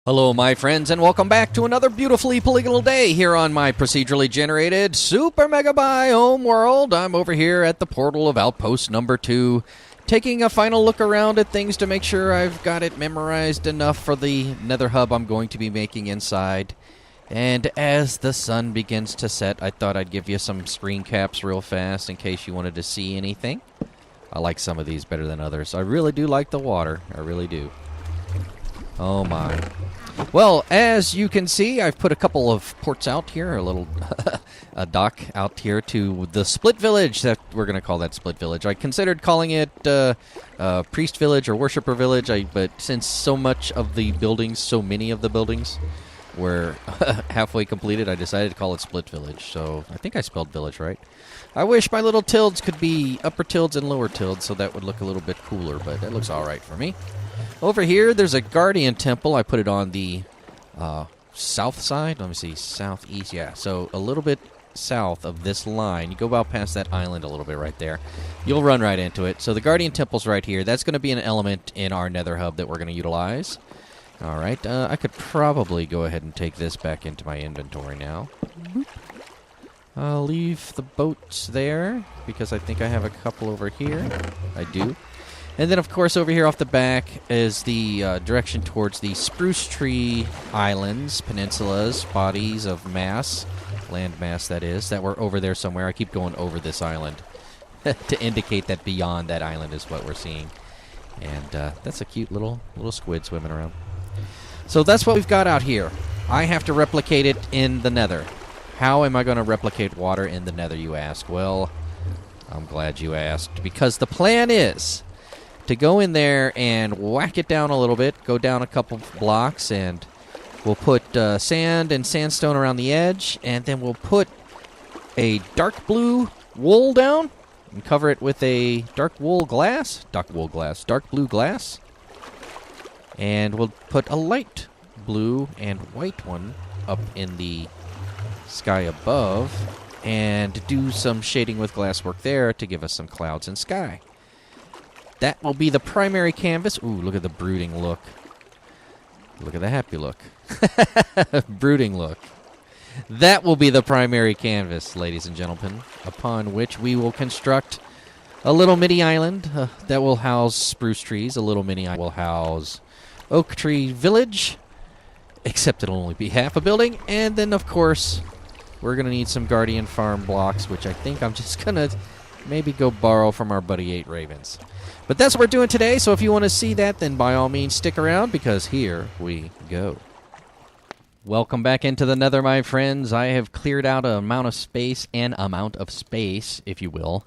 Hello, my friends, and welcome back to another beautifully polygonal day here on my procedurally generated Super Mega Biome world. I'm over here at the portal of Outpost number 2, taking a final look around at things to make sure I've got it memorized enough for the Nether hub I'm going to be making inside. And as the sun begins to set, I thought I'd give you some screen caps real fast in case you wanted to see anything. I like some of these better than others. I really do like the water. I really do. Oh my. Well, as you can see, I've put a couple of ports out here, a little a dock out here to the Split Village. That we're going to call that Split Village. I considered calling it Priest Village or Worshipper Village, but since so many of the buildings were halfway completed, I decided to call it Split Village. So I think I spelled village right. I wish my little tildes could be upper tildes and lower tildes, so that would look a little bit cooler, but it looks all right for me. Over here, there's a Guardian Temple. I put it on the south side. Let me see, southeast. Yeah, so a little bit south of this line. You go about past that island a little bit right there. You'll run right into it. So the Guardian Temple's right here. That's going to be an element in our Nether hub that we're going to utilize. All right, I could probably go ahead and take this back into my inventory now. I'll leave the boats there because I think I have a couple over here. I do. And then, of course, over here off the back is the direction towards the Spruce Tree Islands, peninsulas, bodies of mass, land mass that is, that were over there somewhere. I keep going over this island to indicate that beyond that island is what we're seeing. And that's a cute little squid swimming around. So that's what we've got out here. I have to replicate it in the Nether. How am I going to replicate water in the Nether, you ask? Well, I'm glad you asked, because the plan is to go in there and whack it down a little bit, go down a couple blocks, and we'll put sand and sandstone around the edge, and then we'll put a dark blue wool down and cover it with a dark blue glass, and we'll put a light blue and white one up in the sky above, and do some shading with glasswork there to give us some clouds and sky. That will be the primary canvas. Ooh, look at the brooding look. Look at the happy look. Brooding look. That will be the primary canvas, ladies and gentlemen, upon which we will construct a little mini island that will house spruce trees. A little mini island will house Oak Tree Village, except it'll only be half a building. And then, of course, we're going to need some Guardian Farm blocks, which I think I'm just going to maybe go borrow from our buddy 8 Ravens. But that's what we're doing today, so if you want to see that, then by all means stick around, because here we go. Welcome back into the Nether, my friends. I have cleared out an amount of space, if you will,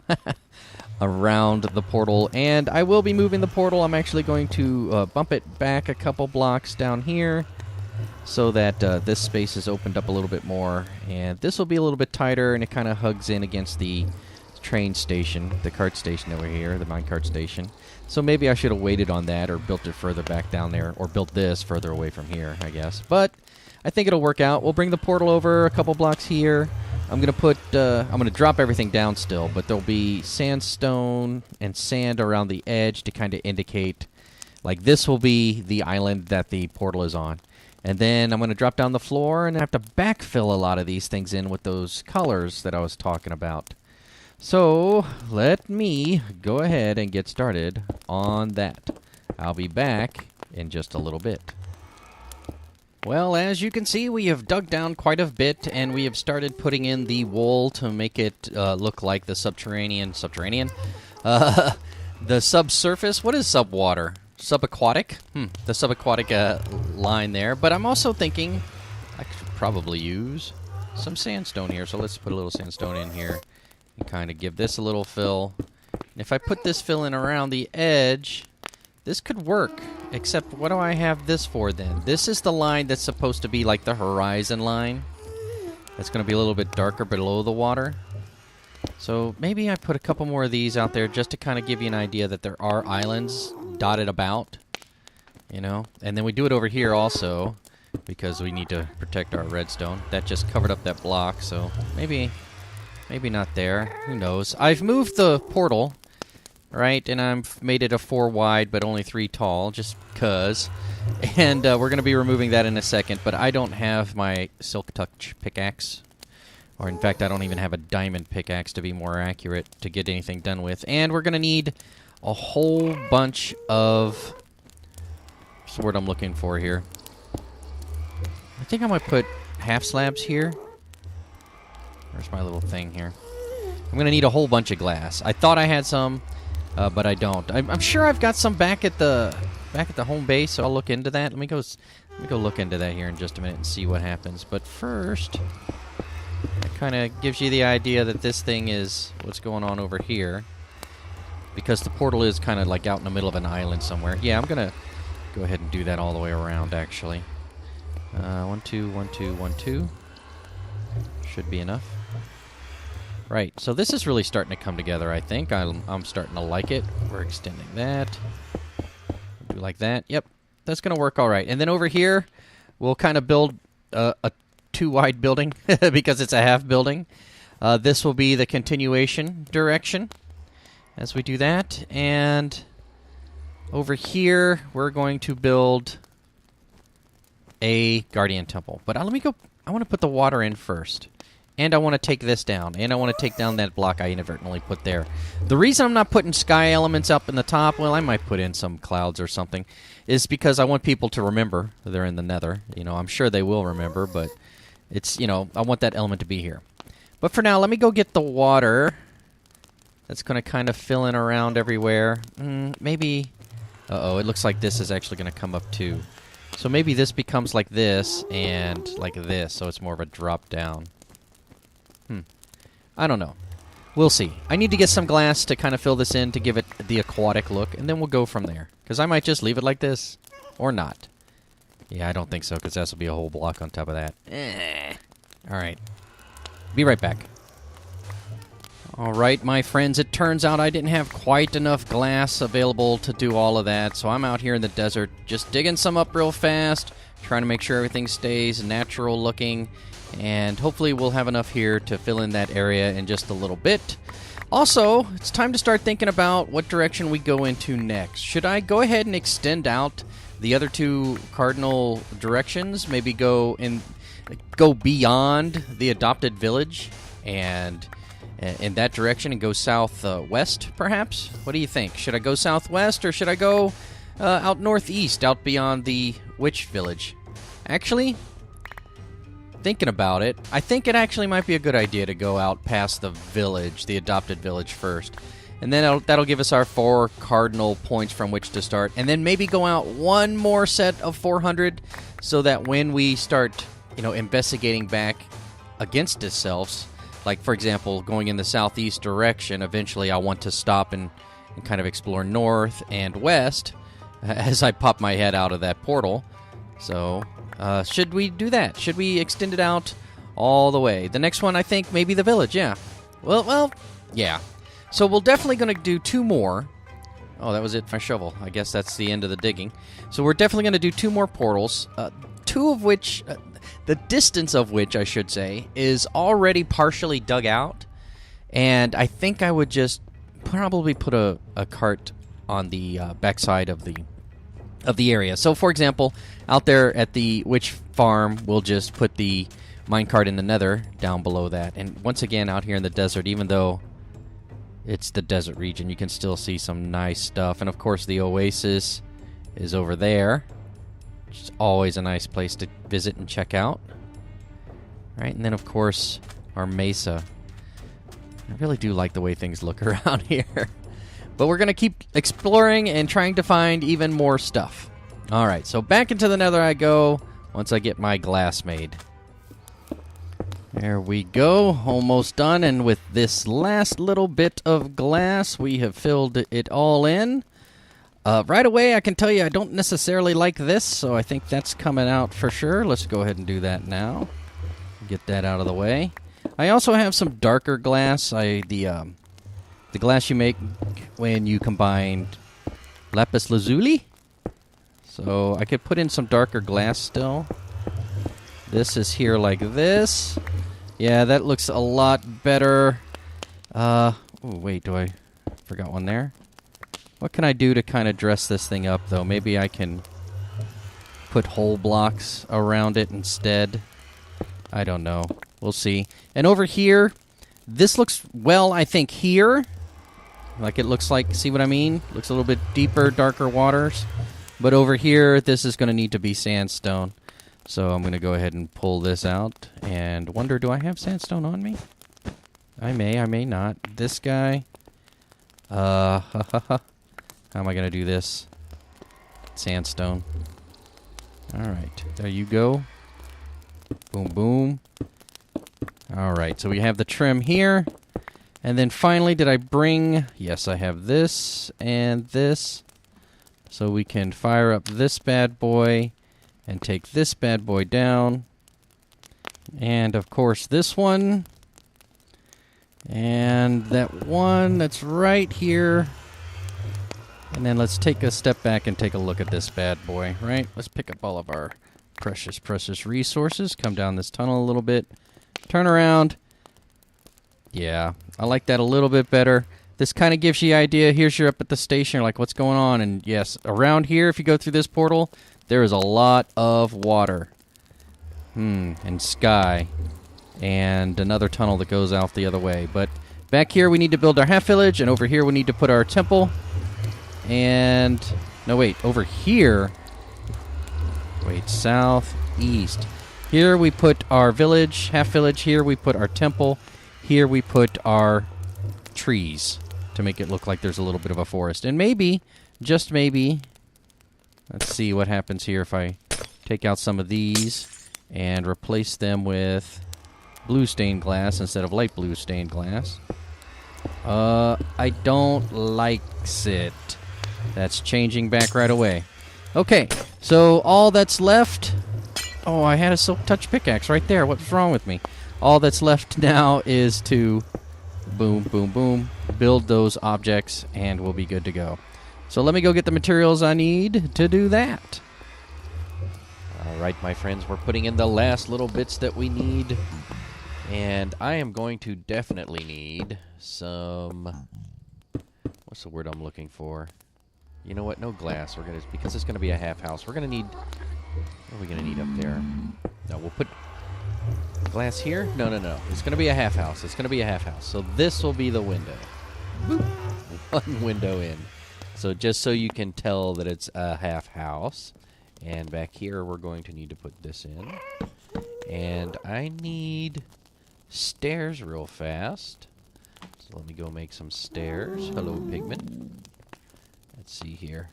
around the portal, and I will be moving the portal. I'm actually going to bump it back a couple blocks down here so that this space is opened up a little bit more, and this will be a little bit tighter, and it kind of hugs in against the train station, the cart station over here, the minecart station. So maybe I should have waited on that or built it further back down there, or built this further away from here, I guess. But I think it'll work out. We'll bring the portal over a couple blocks here. I'm going to drop everything down still, but there'll be sandstone and sand around the edge to kind of indicate, like, this will be the island that the portal is on. And then I'm going to drop down the floor and have to backfill a lot of these things in with those colors that I was talking about. So, let me go ahead and get started on that. I'll be back in just a little bit. Well, as you can see, we have dug down quite a bit, and we have started putting in the wool to make it look like the the subsurface. What is subwater? Subaquatic? The subaquatic line there. But I'm also thinking I could probably use some sandstone here, so let's put a little sandstone in here. And kind of give this a little fill. And if I put this fill in around the edge, this could work. Except, what do I have this for then? This is the line that's supposed to be like the horizon line. That's going to be a little bit darker below the water. So maybe I put a couple more of these out there just to kind of give you an idea that there are islands dotted about. You know? And then we do it over here also, because we need to protect our redstone. That just covered up that block, so maybe not there. Who knows? I've moved the portal, right? And I've made it a 4 wide, but only 3 tall, just because. And we're going to be removing that in a second, but I don't have my Silk Touch pickaxe. Or in fact, I don't even have a diamond pickaxe to be more accurate to get anything done with. And we're going to need a whole bunch of... What's the word I'm looking for here? I think I might put half slabs here. Where's my little thing here? I'm going to need a whole bunch of glass. I thought I had some, but I don't. I'm sure I've got some back at the home base, so I'll look into that. Let me go look into that here in just a minute and see what happens. But first, it kind of gives you the idea that this thing is what's going on over here, because the portal is kind of like out in the middle of an island somewhere. Yeah, I'm going to go ahead and do that all the way around, actually. 1, 2, 1, 2, 1, 2. Should be enough. Right, so this is really starting to come together, I think. I'm starting to like it. We're extending that. Do like that. Yep, that's going to work all right. And then over here, we'll kind of build a too-wide building because it's a half building. This will be the continuation direction as we do that. And over here, we're going to build a guardian temple. But let me go. I want to put the water in first. And I want to take this down. And I want to take down that block I inadvertently put there. The reason I'm not putting sky elements up in the top, well, I might put in some clouds or something, is because I want people to remember they're in the Nether. You know, I'm sure they will remember, but it's, you know, I want that element to be here. But for now, let me go get the water. That's going to kind of fill in around everywhere. Maybe... Uh-oh, it looks like this is actually going to come up too. So maybe this becomes like this and like this, so it's more of a drop down. I don't know. We'll see. I need to get some glass to kind of fill this in to give it the aquatic look, and then we'll go from there. Because I might just leave it like this, or not. Yeah, I don't think so, because this will be a whole block on top of that. Alright. Be right back. Alright, my friends, it turns out I didn't have quite enough glass available to do all of that, so I'm out here in the desert just digging some up real fast, trying to make sure everything stays natural looking, and hopefully we'll have enough here to fill in that area in just a little bit. Also, it's time to start thinking about what direction we go into next. Should I go ahead and extend out the other two cardinal directions? Maybe go beyond the adopted village and in that direction and go southwest, perhaps? What do you think? Should I go southwest or should I go out northeast, out beyond the witch village? Actually, thinking about it, I think it actually might be a good idea to go out past the village, the adopted village first. And then that'll give us our 4 cardinal points from which to start. And then maybe go out one more set of 400 so that when we start, you know, investigating back against itself, like, for example, going in the southeast direction, eventually I want to stop and kind of explore north and west as I pop my head out of that portal. So... should we do that? Should we extend it out all the way? The next one, I think, maybe the village, yeah. Well, yeah. So we're definitely going to do 2 more. Oh, that was it for my shovel. I guess that's the end of the digging. So we're definitely going to do 2 more portals, 2 of which, the distance of which, I should say, is already partially dug out. And I think I would just probably put a cart on the backside of the area. So, for example, out there at the witch farm, we'll just put the minecart in the Nether down below that. And once again, out here in the desert, even though it's the desert region, you can still see some nice stuff. And, of course, the oasis is over there, which is always a nice place to visit and check out. Right? And then, of course, our mesa. I really do like the way things look around here. But we're going to keep exploring and trying to find even more stuff. Alright, so back into the Nether I go once I get my glass made. There we go, almost done. And with this last little bit of glass, we have filled it all in. Right away, I can tell you I don't necessarily like this, so I think that's coming out for sure. Let's go ahead and do that now. Get that out of the way. I also have some darker glass. The glass you make when you combine lapis lazuli. So I could put in some darker glass still. This is here like this. Yeah, that looks a lot better. Oh, wait, I forgot one there. What can I do to kind of dress this thing up, though? Maybe I can put whole blocks around it instead. I don't know. We'll see. And over here, this looks, well, I think here, like it looks like, see what I mean? Looks a little bit deeper, darker waters. But over here, this is going to need to be sandstone. So I'm going to go ahead and pull this out and wonder, do I have sandstone on me? I may not. This guy. How am I going to do this? Sandstone. Alright, there you go. Boom, boom. Alright, so we have the trim here. And then finally, did I bring... Yes, I have this and this. So we can fire up this bad boy and take this bad boy down. And, of course, this one. And that one that's right here. And then let's take a step back and take a look at this bad boy, right? Let's pick up all of our precious, precious resources. Come down this tunnel a little bit. Turn around. Yeah, I like that a little bit better. This kind of gives you the idea. Here's you're up at the station. You're like, what's going on? And yes, around here, if you go through this portal, there is a lot of water. And sky. And another tunnel that goes out the other way. But back here, we need to build our half village. And over here, we need to put our temple. And, no, wait, over here, wait, southeast. Here we put our village, half village. Here we put our temple. Here we put our trees to make it look like there's a little bit of a forest. And maybe, just maybe, let's see what happens here if I take out some of these and replace them with blue stained glass instead of light blue stained glass. I don't like it. That's changing back right away. Okay, so all that's left... Oh, I had a silk touch pickaxe right there. What's wrong with me? All that's left now is to boom, boom, boom, build those objects, and we'll be good to go. So let me go get the materials I need to do that. All right, my friends, we're putting in the last little bits that we need. And I am going to definitely need some... What's the word I'm looking for? You know what? No glass. We're gonna, because it's going to be a half house. We're going to need... What are we going to need up there? No, we'll put glass here? No, no, no. It's going to be a half house. It's going to be a half house. So this will be the window. Boop. One window in. So just so you can tell that it's a half house. And back here, we're going to need to put this in. And I need stairs real fast. So let me go make some stairs. Hello, pigment. Let's see here.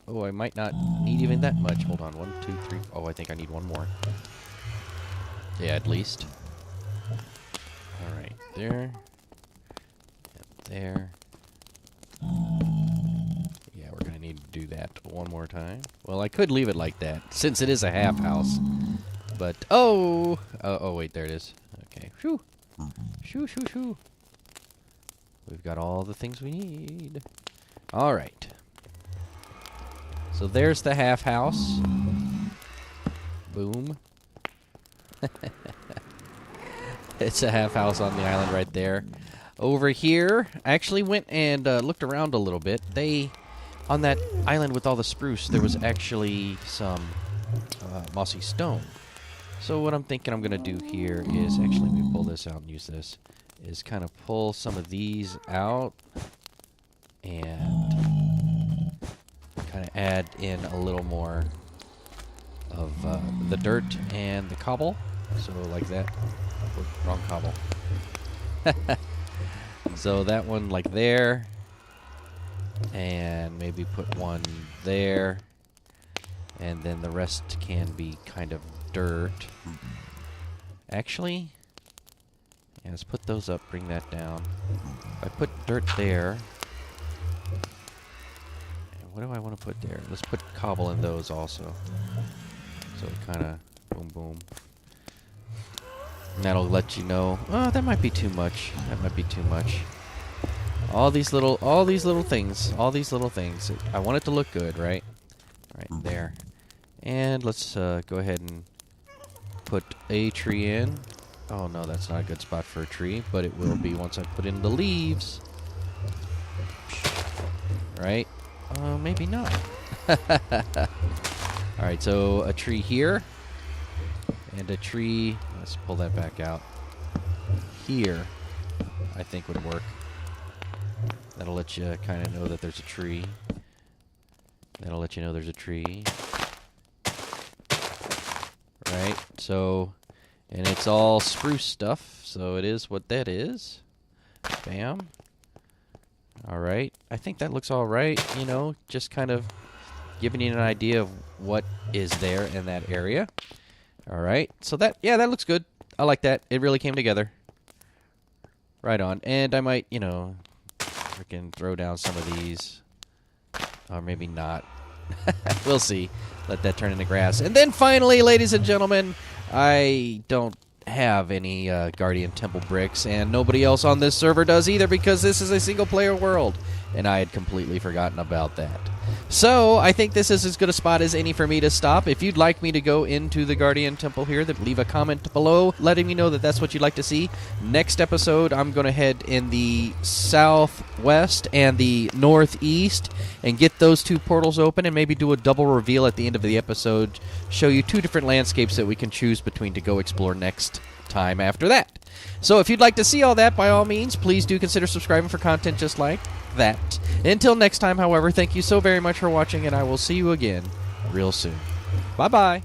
Oh, I might not need even that much. Hold on. 1, 2, 3. Oh, I think I need one more. Yeah, at least. All right. There. Yep, there. Yeah, we're going to need to do that one more time. Well, I could leave it like that, since it is a half house. But, oh! Oh, wait, there it is. Okay. Shoo! Shoo, shoo, shoo. We've got all the things we need. All right. So there's the half house. Boom. It's a half house on the island right there. Over here, I actually went and looked around a little bit. On that island with all the spruce, there was actually some mossy stone. So what I'm thinking I'm going to do here is, actually, let me pull this out and use this, is kind of pull some of these out and kind of add in a little more of the dirt and the cobble. So like that. Oh, wrong cobble. So that one like there. And maybe put one there. And then the rest can be kind of dirt. Actually, yeah, let's put those up, bring that down. If I put dirt there. And what do I want to put there? Let's put cobble in those also. So it kind of boom, boom. And that'll let you know. Oh, that might be too much. That might be too much. All these little things. All these little things. I want it to look good, right? Right there. And let's go ahead and put a tree in. Oh no, that's not a good spot for a tree, but it will be once I put in the leaves. Right? Maybe not. Alright, so a tree here. And a tree... Let's pull that back out. Here, I think would work. That'll let you kind of know that there's a tree. That'll let you know there's a tree. Right, so... And it's all spruce stuff, so it is what that is. Bam. Alright, I think that looks alright, you know, just kind of giving you an idea of what is there in that area. Alright, so that, yeah, that looks good. I like that. It really came together. Right on. And I might, you know, freaking throw down some of these. Or maybe not. We'll see. Let that turn into grass. And then finally, ladies and gentlemen, I don't have any Guardian Temple bricks, and nobody else on this server does either because this is a single-player world, and I had completely forgotten about that. So, I think this is as good a spot as any for me to stop. If you'd like me to go into the Guardian Temple here, then leave a comment below letting me know that that's what you'd like to see. Next episode, I'm going to head in the southwest and the northeast and get those two portals open and maybe do a double reveal at the end of the episode, show you two different landscapes that we can choose between to go explore next time after that. So if you'd like to see all that, by all means, please do consider subscribing for content just like that. Until next time, however, thank you so very much for watching, and I will see you again real soon. Bye-bye.